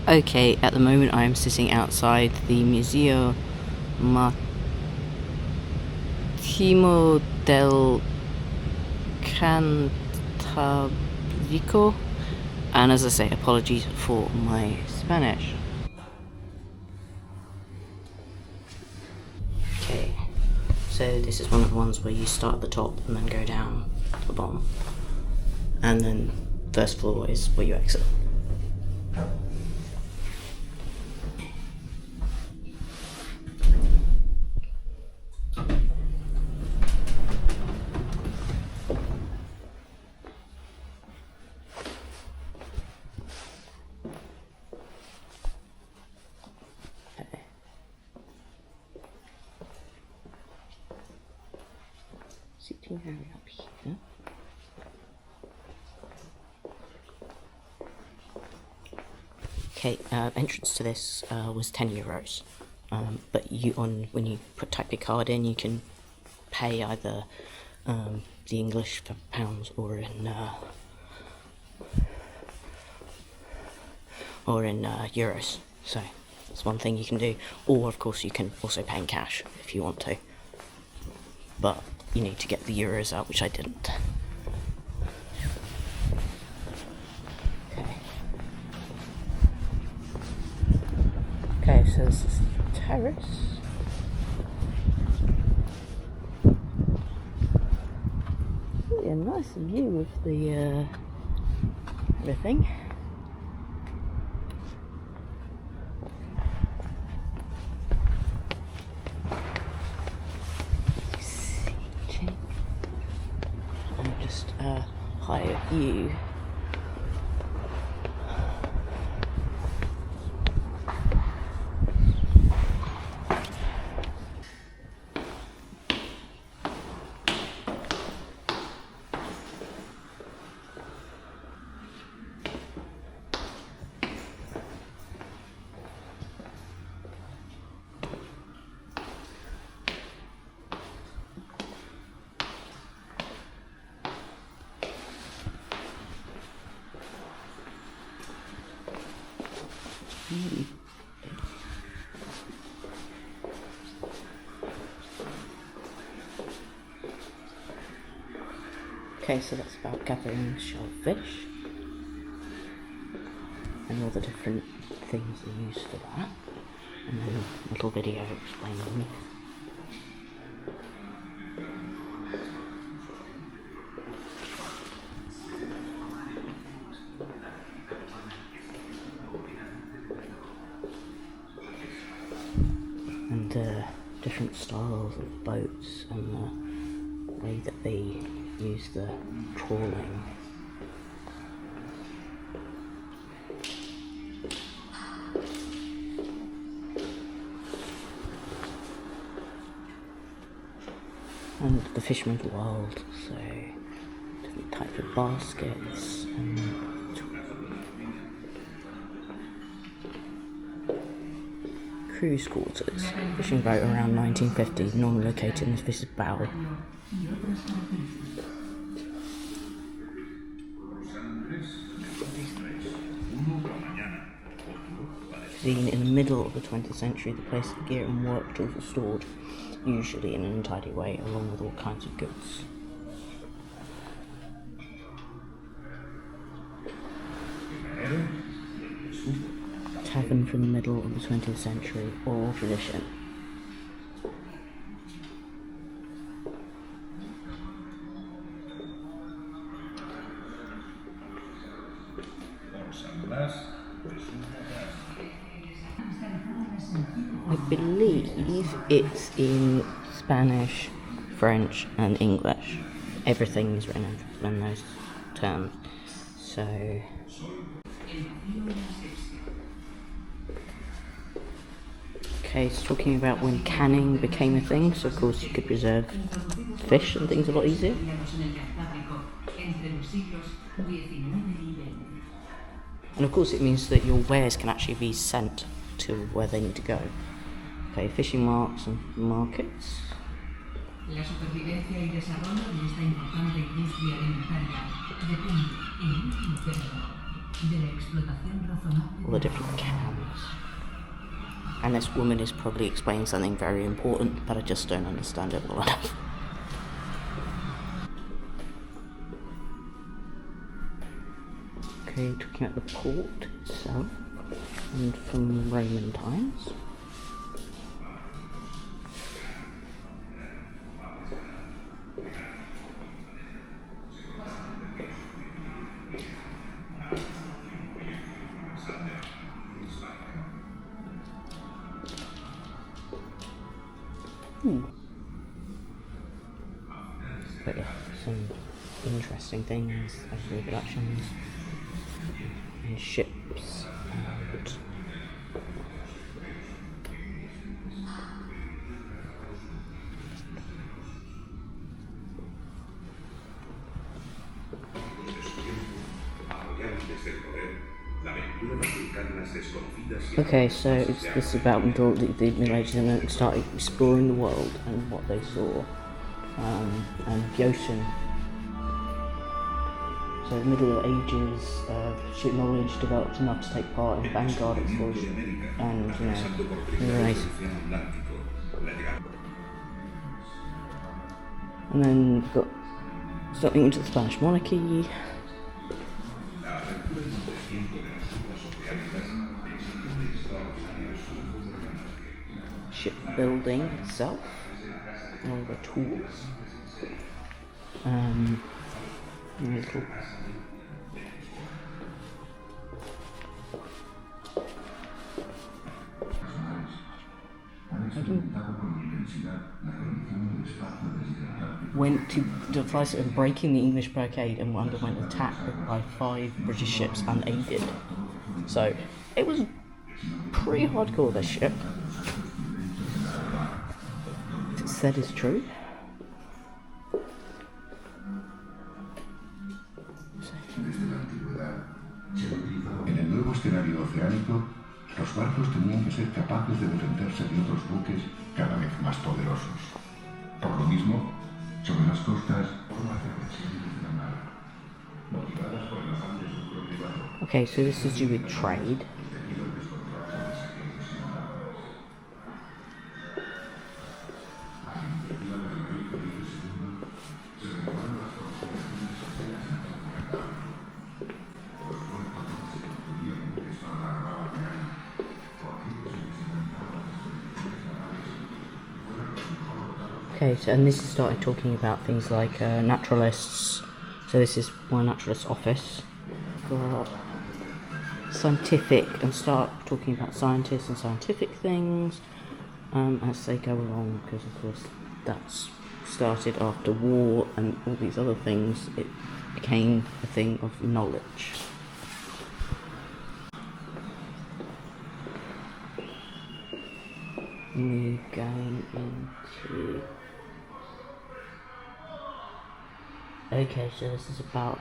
Okay, at the moment I am sitting outside the Museo Marítimo del Cantábrico, and as I say, apologies for my Spanish. Okay, so this is one of the ones where you start at the top and then go down to the bottom, and then first floor is where you exit. Seating area up here. Okay, entrance to this was €10, but when you type your card in, you can pay either the English for pounds or in euros. So that's one thing you can do. Or of course you can also pay in cash if you want to, but you need to get the euros out, which I didn't. Okay, so this is the terrace. Really a nice view of the everything. Just a higher view. Okay, so that's about gathering shellfish and all the different things they use for that, and then a little video explaining them. And different styles of boats and the way that they use the trawling. And the fisherman's world, so different types of baskets and cruise quarters. Fishing boat around 1950, normally located in the fish's bow. Seen in the middle of the 20th century, the place of gear and work tools were stored, usually in an untidy way, along with all kinds of goods. Tavern from the middle of the 20th century, oral tradition. I believe it's in Spanish, French and English. Everything is written in those terms. So okay, it's talking about when canning became a thing, so of course you could preserve fish and things a lot easier. And of course it means that your wares can actually be sent to where they need to go. Okay, fishing marks and markets. La supervivencia y desarrollo de esta importante industria alimentaria depende en un all the different cans. And this woman is probably explaining something very important, but I just don't understand it well enough. Okay, talking about the port itself, and from Roman times. But yeah, some interesting things, like reproductions and ships and okay, so this is about the Middle Ages and then started exploring the world and what they saw. And the ocean. So the Middle Ages, ship knowledge developed enough to take part in vanguard exploration and, and then we've got something into the Spanish monarchy. Shipbuilding itself, all the tools, little went to the place of breaking the English blockade and underwent attack by 5 British ships unaided. So it was pretty hardcore, this ship. It's said is true. En el nuevo escenario oceánico, los barcos tenían que ser capaces de defenderse de otros buques cada vez más poderosos. Por lo mismo, sobre las costas, formas defensivas de la mar, motivadas por el afán de su privado. Okay, so this is to do with trade. Okay, so, and this is started talking about things like naturalists. So this is one naturalist's office. Got scientific, and start talking about scientists and scientific things as they go along, because of course that's started after war and all these other things. It became a thing of knowledge. We're going into... Okay, so this is about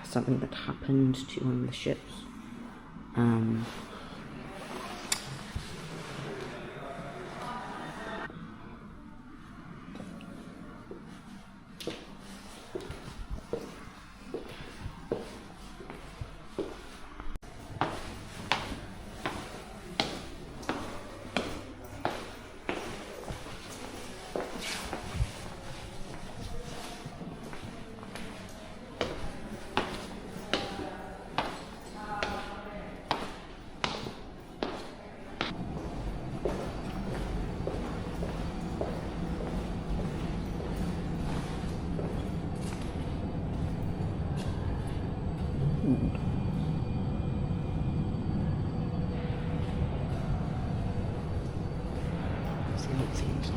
something that happened to one of the ships. See what things are.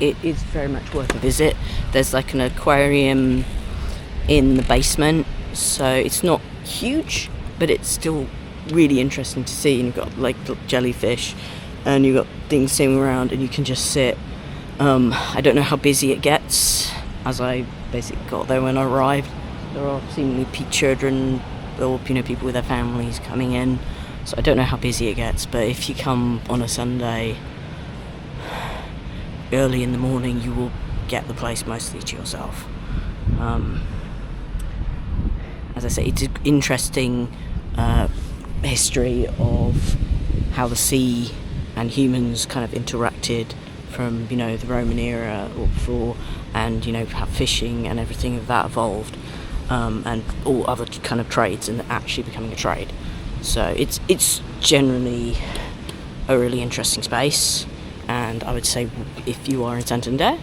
it is very much worth a visit. There's like an aquarium in the basement, so it's not huge, but it's still really interesting to see. And you've got like jellyfish, and you've got things swimming around, and you can just sit. I don't know how busy it gets, as I basically got there when I arrived. There are seemingly children or people with their families coming in, so I don't know how busy it gets. But if you come on a Sunday early in the morning, you will get the place mostly to yourself. As I say, it's an interesting history of how the sea and humans kind of interacted from the Roman era or before, and how fishing and everything of that evolved, and all other kind of trades, and actually becoming a trade. So it's generally a really interesting space, and I would say if you are in Santander,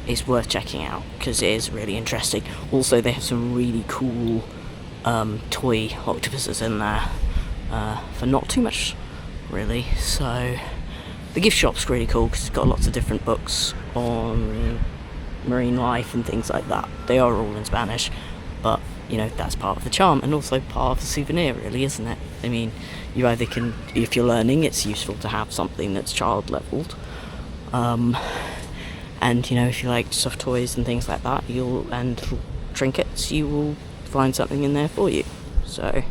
it's worth checking out because it is really interesting. Also, they have some really cool toy octopuses in there for not too much, really. So the gift shop's really cool because it's got lots of different books on marine life and things like that. They are all in Spanish, but that's part of the charm, and also part of the souvenir, really, isn't it? I mean, you either can, if you're learning, it's useful to have something that's child leveled, and if you like soft toys and things like that, and little trinkets, you will find something in there for you. So